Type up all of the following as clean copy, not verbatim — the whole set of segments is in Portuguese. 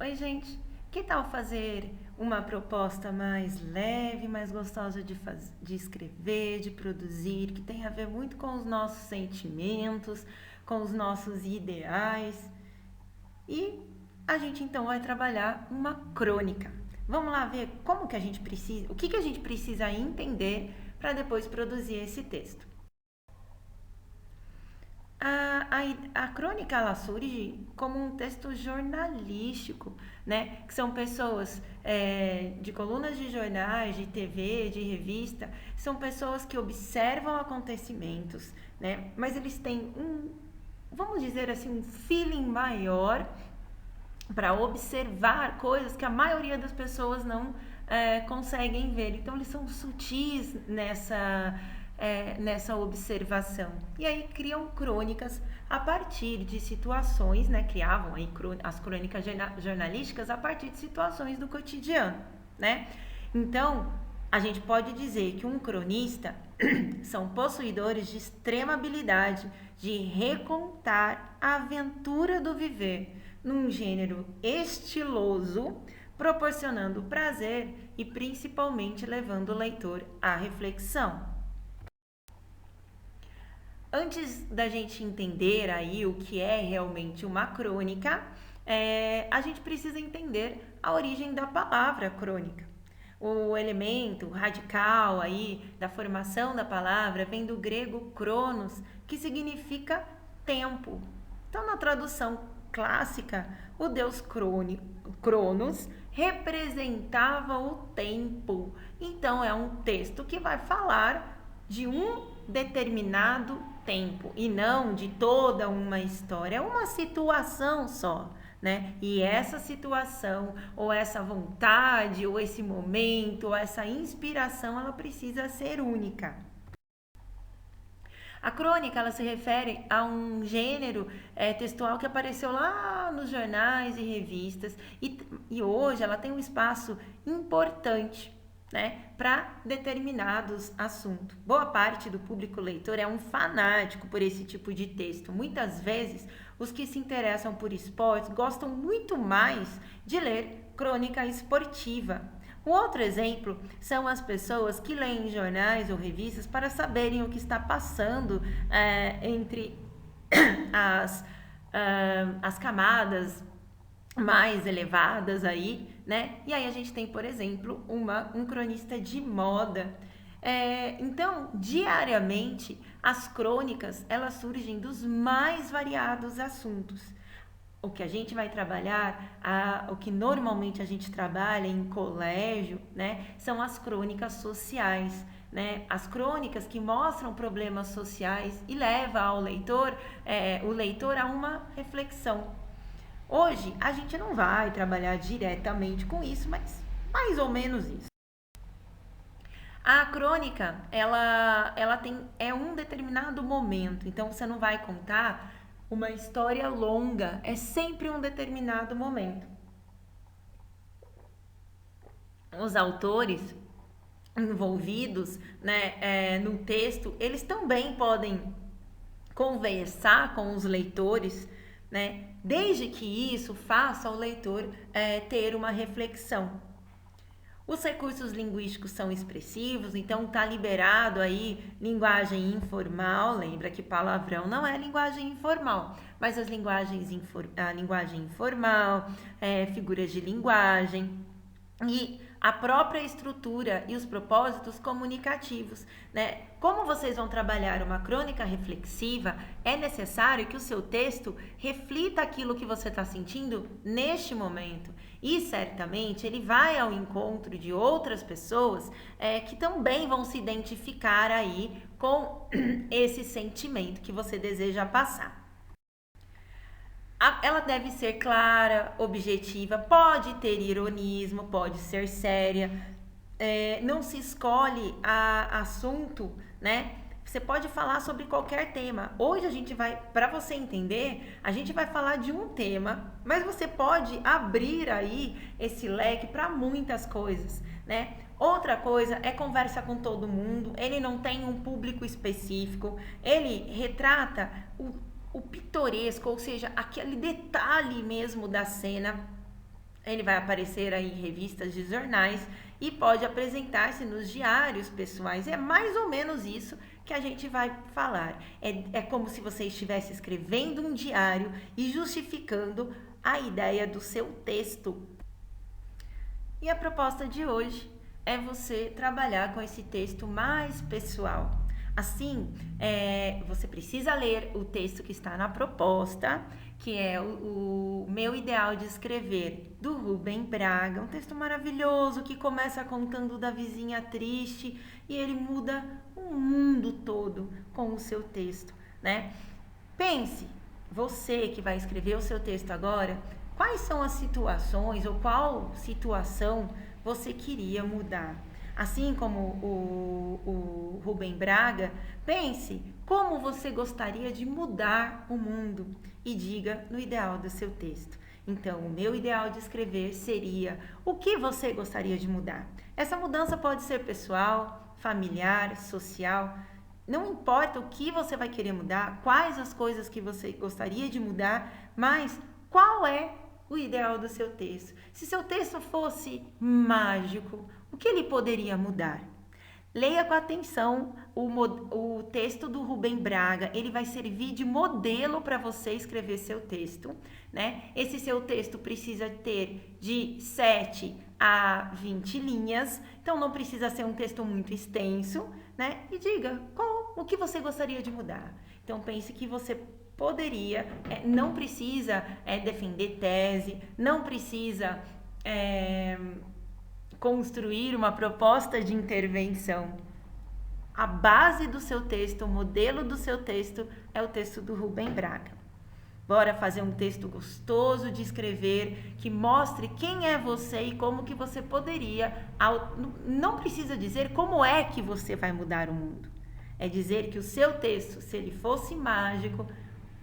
Oi, gente. Que tal fazer uma proposta mais leve, mais gostosa de escrever, de produzir, que tem a ver muito com os nossos sentimentos, com os nossos ideais? E a gente então vai trabalhar uma crônica. Vamos lá ver como que a gente precisa, o que a gente precisa entender para depois produzir esse texto. A crônica ela surge como um texto jornalístico, né? Que são pessoas de colunas de jornais, de TV, de revista, são pessoas que observam acontecimentos, né? Mas eles têm vamos dizer assim, um feeling maior para observar coisas que a maioria das pessoas não conseguem ver. Então, eles são sutis nessa observação. E aí criam crônicas a partir de situações, né? Criavam aí as crônicas jornalísticas a partir de situações do cotidiano, né? Então, a gente pode dizer que um cronista são possuidores de extrema habilidade de recontar a aventura do viver num gênero estiloso, proporcionando prazer e principalmente levando o leitor à reflexão. Antes da gente entender aí o que é realmente uma crônica, a gente precisa entender a origem da palavra crônica. O elemento radical aí da formação da palavra vem do grego cronos, que significa tempo. Então, na tradução clássica, o deus Cronos representava o tempo. Então, é um texto que vai falar de um determinado tempo e não de toda uma história, é uma situação só, né? E essa situação, ou essa vontade, ou esse momento, ou essa inspiração, ela precisa ser única. A crônica ela se refere a um gênero textual que apareceu lá nos jornais e revistas e hoje ela tem um espaço importante, né, para determinados assuntos. Boa parte do público leitor é um fanático por esse tipo de texto. Muitas vezes, os que se interessam por esportes gostam muito mais de ler crônica esportiva. Um outro exemplo são as pessoas que leem jornais ou revistas para saberem o que está passando entre as, as camadas mais elevadas aí, né? E aí a gente tem, por exemplo, um cronista de moda. Então, diariamente, as crônicas, elas surgem dos mais variados assuntos. O que a gente vai trabalhar, o que normalmente a gente trabalha em colégio, né, são as crônicas sociais, né, as crônicas que mostram problemas sociais e leva ao leitor, o leitor a uma reflexão. Hoje a gente não vai trabalhar diretamente com isso, mas mais ou menos isso. A crônica, ela é um determinado momento, então você não vai contar uma história longa, é sempre um determinado momento. Os autores envolvidos, né, no texto, eles também podem conversar com os leitores, né, desde que isso faça o leitor ter uma reflexão. Os recursos linguísticos são expressivos, então tá liberado aí linguagem informal. Lembra que palavrão não é linguagem informal, mas a linguagem informal, figuras de linguagem e a própria estrutura e os propósitos comunicativos, né? Como vocês vão trabalhar uma crônica reflexiva, é necessário que o seu texto reflita aquilo que você está sentindo neste momento. E certamente ele vai ao encontro de outras pessoas que também vão se identificar aí com esse sentimento que você deseja passar. Ela deve ser clara, objetiva, pode ter ironismo, pode ser séria, não se escolhe assunto, né? Você pode falar sobre qualquer tema. Hoje a gente vai, para você entender, a gente vai falar de um tema, mas você pode abrir aí esse leque para muitas coisas, né? Outra coisa é conversa com todo mundo, ele não tem um público específico, ele retrata o pitoresco, ou seja, aquele detalhe mesmo da cena. Ele vai aparecer aí em revistas de jornais e pode apresentar-se nos diários pessoais. É mais ou menos isso que a gente vai falar. É como se você estivesse escrevendo um diário e justificando a ideia do seu texto. E a proposta de hoje é você trabalhar com esse texto mais pessoal. Assim, você precisa ler o texto que está na proposta, que é o Meu Ideal de Escrever, do Rubem Braga. Um texto maravilhoso que começa contando da vizinha triste e ele muda o mundo todo com o seu texto, né? Pense, você que vai escrever o seu texto agora, quais são as situações ou qual situação você queria mudar? Assim como o Rubem Braga, pense como você gostaria de mudar o mundo e diga no ideal do seu texto. Então, o meu ideal de escrever seria o que você gostaria de mudar. Essa mudança pode ser pessoal, familiar, social. Não importa o que você vai querer mudar, quais as coisas que você gostaria de mudar, mas qual é o ideal do seu texto. Se seu texto fosse mágico, o que ele poderia mudar? Leia com atenção o texto do Rubem Braga, ele vai servir de modelo para você escrever seu texto, né? Esse seu texto precisa ter de 7 a 20 linhas, então não precisa ser um texto muito extenso, né? E diga o que você gostaria de mudar. Então pense que você poderia, não precisa defender tese, não precisa construir uma proposta de intervenção. A base do seu texto, o modelo do seu texto é o texto do Rubem Braga. Bora fazer um texto gostoso de escrever, que mostre quem é você e como que você poderia, não precisa dizer como é que você vai mudar o mundo. É dizer que o seu texto, se ele fosse mágico,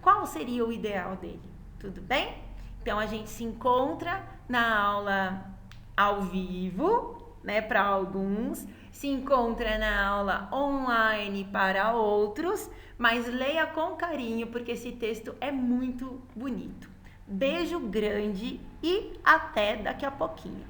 qual seria o ideal dele? Tudo bem? Então a gente se encontra na aula ao vivo, né, para alguns, se encontra na aula online para outros, mas leia com carinho porque esse texto é muito bonito. Beijo grande e até daqui a pouquinho.